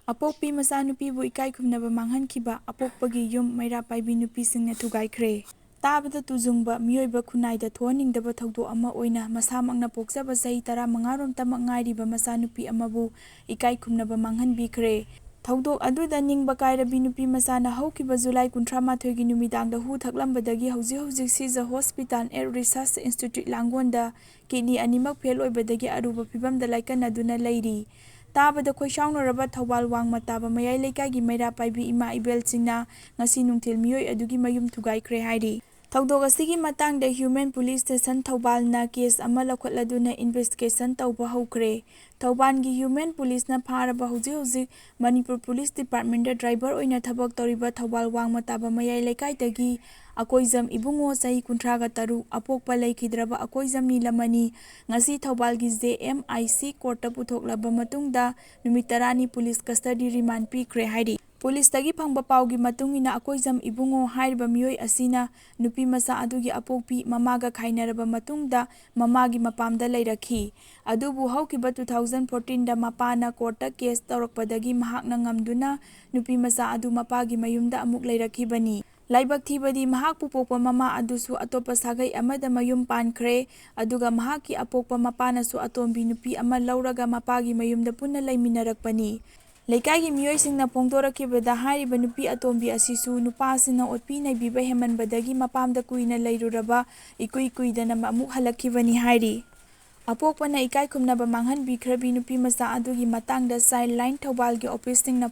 ꯑꯄꯣꯛꯄꯤ ꯃꯆꯥꯅꯨꯄꯤꯕꯨ ꯏꯀꯥꯏ ꯈꯨꯝꯅꯕ ꯃꯥꯡꯍꯟꯈꯤꯕ ꯑꯄꯣꯛꯄꯒꯤ ꯌꯨꯝ ꯃꯩꯔꯥ ꯄꯥꯏꯕꯤ ꯅꯨꯄꯤꯁꯤꯡꯅ ꯊꯨꯒꯥꯏꯈ꯭ꯔꯦ꯫ ꯇꯥꯕꯗ ꯇꯨꯖꯨꯡꯕ ꯃꯤꯑꯣꯏꯕ ꯈꯨꯟꯅꯥꯏꯗ ꯊꯣꯛꯍꯟꯅꯤꯡꯗꯕ ꯊꯧꯗꯣꯛ ꯑꯃ ꯑꯣꯏꯅ ꯃꯁꯥꯃꯛꯅ ꯄꯣꯛꯆꯕ ꯆꯍꯤ 15ꯔꯣꯝꯇꯃꯛ ꯉꯥꯏꯔꯤꯕ ꯃꯆꯥꯅꯨꯄꯤ ꯑꯃꯕꯨ ꯏꯀꯥꯏ ꯈꯨꯝꯅꯕ ꯃꯥꯡꯍꯟꯕꯤꯈ꯭ꯔꯦ꯫ ꯊꯧꯗꯣꯛ ꯑꯗꯨꯗ ꯅꯤꯡꯕ ꯀꯥꯏꯔꯕꯤ ꯅꯨꯄꯤ ꯃꯆꯥꯅ ꯍꯧꯈꯤꯕ ꯖꯨꯂꯥꯏ 18ꯒꯤ ꯅꯨꯃꯤꯗꯥꯡꯗ ꯍꯨ ꯊꯛꯂꯝꯕꯗꯒꯤ ꯍꯧꯖꯤꯛ Shija hospital and research institute ꯂꯥꯡꯒꯣꯜꯗ ꯀꯤꯗꯅꯤ ꯑꯅꯤꯃꯛ ꯐꯦꯜ ꯑꯣꯏꯕꯗꯒꯤ ꯑꯔꯨꯕ ꯐꯤꯚꯝꯗ ꯂꯥꯏꯀꯠꯅꯗꯨꯅ ꯂꯩꯔꯤ꯫ ꯇꯥꯕꯗ ꯈꯣꯏꯁꯥꯎꯅꯔꯕ ꯊꯧꯕꯥꯜ ꯋꯥꯡꯃ ꯇꯥꯕ ꯃꯌꯥꯏ ꯂꯩꯀꯥꯏꯒꯤ ꯃꯩꯔꯥ ꯄꯥꯏꯕꯤ ꯏꯃꯥ ꯏꯕꯦꯜꯁꯤꯡꯅ ꯉꯁꯤ ꯅꯨꯡꯊꯤꯜ ꯃꯤꯑꯣꯏ ꯑꯗꯨꯒꯤ ꯃꯌꯨꯝ ꯊꯨꯒꯥꯏꯈ꯭ꯔꯦ ꯍꯥꯏꯔꯤ꯫ ꯊꯧꯗꯣꯛ ꯑꯁꯤꯒꯤ ꯃꯇꯥꯡꯗ ꯍ꯭ꯌꯨꯃꯦꯟ ꯄꯨꯂꯤꯁ ꯁ꯭ꯇꯦꯁꯟ ꯊꯧꯕꯥꯜꯅ ꯀꯦꯁ ꯑꯃ ꯂꯧꯈꯠꯂꯗꯨꯅ ꯏꯟꯚꯦꯁꯇꯤꯒꯦꯁꯟ ꯇꯧꯕ ꯍꯧꯈ꯭ꯔꯦ꯫ ꯊꯧꯕꯥꯜꯒꯤ ꯍ꯭ꯌꯨꯃꯦꯟ ꯄꯨꯂꯤꯁꯅ ꯐꯥꯔꯕ ꯍꯧꯖꯤꯛ ꯃꯅꯤꯄꯨꯔ ꯄꯨꯂꯤꯁ ꯗꯤꯄꯥꯔꯠꯃꯦꯟꯇ ꯗ꯭ꯔꯥꯏꯚꯔ ꯑꯣꯏꯅ ꯊꯕꯛ ꯇꯧꯔꯤꯕ ꯊꯧꯕꯥꯜ ꯋꯥꯡꯃ ꯇꯥꯕ ꯃꯌꯥꯏ ꯂꯩꯀꯥꯏꯗꯒꯤ ꯑꯀꯣꯏꯖꯝ ꯏꯕꯨꯡꯉꯣ ꯆꯍꯤ 33 ꯑꯄꯣꯛꯄ ꯂꯩꯈꯤꯗ꯭ꯔꯕ ꯑꯀꯣꯏꯖꯝ ꯅꯤꯂꯃꯅꯤ ꯉꯁꯤ ꯊꯧꯕꯥꯜꯒꯤ JMIC ꯀꯣꯔꯠꯇ ꯄꯨꯊꯣꯛꯂꯕ ꯃꯇꯨꯡꯗ ꯅꯨꯃꯤꯠ 10ꯅꯤ ꯄꯨꯂꯤꯁ ꯀꯁꯇꯗꯤ ꯔꯤꯃꯥꯟꯗ ꯄꯤꯈ꯭ꯔꯦ ꯍꯥꯏꯔꯤ꯫ ꯄꯨꯂꯤꯁꯇꯒꯤ ꯐꯪꯕ ꯄꯥꯎꯒꯤ ꯃꯇꯨꯡꯏꯟꯅ ꯑꯀꯣꯏꯖꯝ ꯏꯕꯨꯡꯉꯣ ꯍꯥꯏꯔꯤꯕ ꯃꯤꯑꯣꯏ ꯑꯁꯤꯅ ꯅꯨꯄꯤ ꯃꯆꯥ ꯑꯗꯨꯒꯤ ꯑꯄꯣꯛꯄꯤ ꯃꯃꯥꯒ ꯈꯥꯏꯅꯔꯕ ꯃꯇꯨꯡꯗ ꯃꯃꯥꯒꯤ ꯃꯄꯥꯝꯗ ꯂꯩꯔꯛꯈꯤ꯫ ꯑꯗꯨꯕꯨ ꯍꯧꯈꯤꯕ 2014ꯗ ꯃꯄꯥꯅ ꯀꯣꯔꯠꯇ ꯀꯦꯁ ꯇꯧꯔꯛꯄꯗꯒꯤ ꯃꯍꯥꯛꯅ ꯉꯝꯗꯨꯅ ꯅꯨꯄꯤ ꯃꯆꯥ ꯑꯗꯨ ꯃꯄꯥꯒꯤ ꯃꯌꯨꯝꯗ ꯑꯃꯨꯛ ꯂꯩꯔꯛꯈꯤꯕꯅꯤ꯫ ꯂꯥꯏꯕꯛ ꯊꯤꯕꯗꯤ ꯃꯍꯥꯛꯄꯨ ꯄꯣꯛꯄ ꯃꯃꯥ ꯑꯗꯨꯁꯨ ꯑꯇꯣꯞꯄ ꯁꯥꯒꯩ ꯑꯃꯗ ꯃꯌꯨꯝ ꯄꯥꯟꯈ꯭ꯔꯦ ꯑꯗꯨꯒ ꯃꯍꯥꯛꯀꯤ ꯑꯄꯣꯛꯄ ꯃꯄꯥꯅꯁꯨ ꯑꯇꯣꯝꯕꯤ ꯅꯨꯄꯤ ꯑꯃ ꯂꯧꯔꯒ ꯃꯄꯥꯒꯤ ꯃꯌꯨꯝꯗ ꯄꯨꯟꯅ ꯂꯩꯃꯤꯟꯅꯔꯛꯄꯅꯤ꯫ ꯂꯩꯀꯥꯏꯒꯤ ꯃꯤꯑꯣꯏꯁꯤꯡꯅ ꯐꯣꯡꯗꯣꯔꯛꯈꯤꯕꯗ ꯍꯥꯏꯔꯤꯕ ꯅꯨꯄꯤ ꯑꯇꯣꯝꯕꯤ ꯑꯁꯤꯁꯨ ꯅꯨꯄꯥꯁꯤꯅ ꯑꯣꯠꯄꯤ ꯅꯩꯕꯤꯕ ꯍꯦꯟꯃꯟꯕꯗꯒꯤ ꯃꯄꯥꯝꯗ ꯀꯨꯏꯅ ꯂꯩꯔꯨꯔꯕ ꯏꯀꯨꯏ ꯀꯨꯏꯗꯅ ꯑꯃꯨꯛ ꯍꯜꯂꯛꯈꯤꯕꯅꯤ ꯍꯥꯏꯔꯤ꯫ ꯑꯄꯣꯛꯄꯅ ꯏꯀꯥꯏ ꯈꯨꯝꯅꯕ ꯃꯥꯡꯍꯟꯕꯤꯈ꯭ꯔꯕꯤ ꯅꯨꯄꯤ ꯃꯆꯥ ꯑꯗꯨꯒꯤ ꯃꯇꯥꯡꯗ ꯆꯥꯏꯜ ꯂꯥꯏꯟ ꯊꯧꯕꯥꯜꯒꯤ ꯑꯣꯐꯤꯁꯁꯤꯡꯅ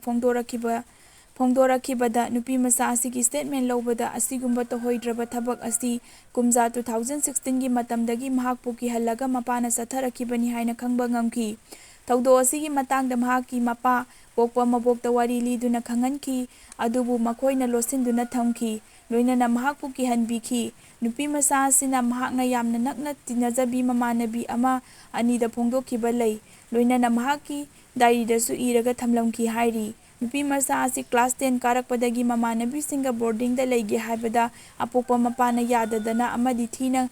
ꯐꯣꯡꯗꯣꯔꯛꯈꯤꯕꯗ ꯅꯨꯄꯤ ꯃꯆꯥ ꯑꯁꯤꯒꯤ ꯁ꯭ꯇꯦꯠꯃꯦꯟ ꯂꯧꯕꯗ ꯑꯁꯤꯒꯨꯝꯕ ꯇꯧꯍꯣꯏꯗ꯭ꯔꯕ ꯊꯕꯛ ꯑꯁꯤ ꯀꯨꯝꯖꯥ 2016ꯒꯤ ꯃꯇꯝꯗꯒꯤ ꯃꯍꯥꯛꯄꯨ ꯀꯤꯍꯜꯂꯒ ꯃꯄꯥꯅ ꯆꯠꯊꯔꯛꯈꯤꯕꯅꯤ ꯍꯥꯏꯅ ꯈꯪꯕ ꯉꯝꯈꯤ꯫ ꯊꯧꯗꯣꯛ ꯑꯁꯤꯒꯤ ꯃꯇꯥꯡꯗ ꯃꯍꯥꯛꯀꯤ ꯃꯄꯥ, ꯄꯣꯛꯄ ꯃꯕꯣꯛꯇ ꯋꯥꯔꯤ ꯂꯤꯗꯨꯅ ꯈꯪꯍꯟꯈꯤ ꯑꯗꯨꯕꯨ ꯃꯈꯣꯏꯅ ꯂꯣꯠꯁꯤꯟꯗꯨꯅ ꯊꯝꯈꯤ, ꯂꯣꯏꯅꯅ ꯃꯍꯥꯛꯄꯨ ꯀꯤꯍꯟꯕꯤꯈꯤ꯫ ꯅꯨꯄꯤ ꯃꯆꯥ ꯑꯁꯤꯅ ꯃꯍꯥꯛꯅ ꯌꯥꯝꯅ ꯅꯛꯅ ꯇꯤꯟꯅꯖꯕꯤ ꯃꯃꯥꯟꯅꯕꯤ ꯑꯃ ꯑꯅꯤꯗ ꯐꯣꯡꯗꯣꯛꯈꯤꯕ ꯂꯩ, ꯂꯣꯏꯅꯅ ꯃꯍꯥꯛꯀꯤ ꯗꯥꯏꯔꯤꯗꯁꯨ ꯏꯔꯒ ꯊꯝꯂꯝꯈꯤ ꯍꯥꯏꯔꯤ꯫ ꯅꯨꯄꯤ ꯃꯆꯥ ꯑꯁꯤ ꯀ꯭ꯂꯥꯁ 10 ꯀꯥꯔꯛꯄꯗꯒꯤ ꯃꯃꯥꯟꯅꯕꯤꯁꯤꯡꯒ ꯕꯣꯔꯗꯤꯡꯗ ꯂꯩꯒꯦ ꯍꯥꯏꯕꯗ ꯑꯄꯣꯛꯄ ꯃꯄꯥꯅ ꯌꯥꯗꯗꯅ ꯑꯃꯗꯤ ꯊꯤꯅ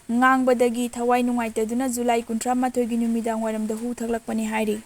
ꯉꯥꯡꯕꯗꯒꯤ ꯊꯋꯥꯏ ꯅꯨꯡꯉꯥꯏꯇꯗꯨꯅ ꯖꯨꯂꯥꯏ 18ꯒꯤ ꯅꯨꯃꯤꯗꯥꯡꯋꯥꯏꯔꯝꯗ ꯍꯨ ꯊꯛꯂꯛꯄꯅꯤ ꯍꯥꯏꯔꯤ꯫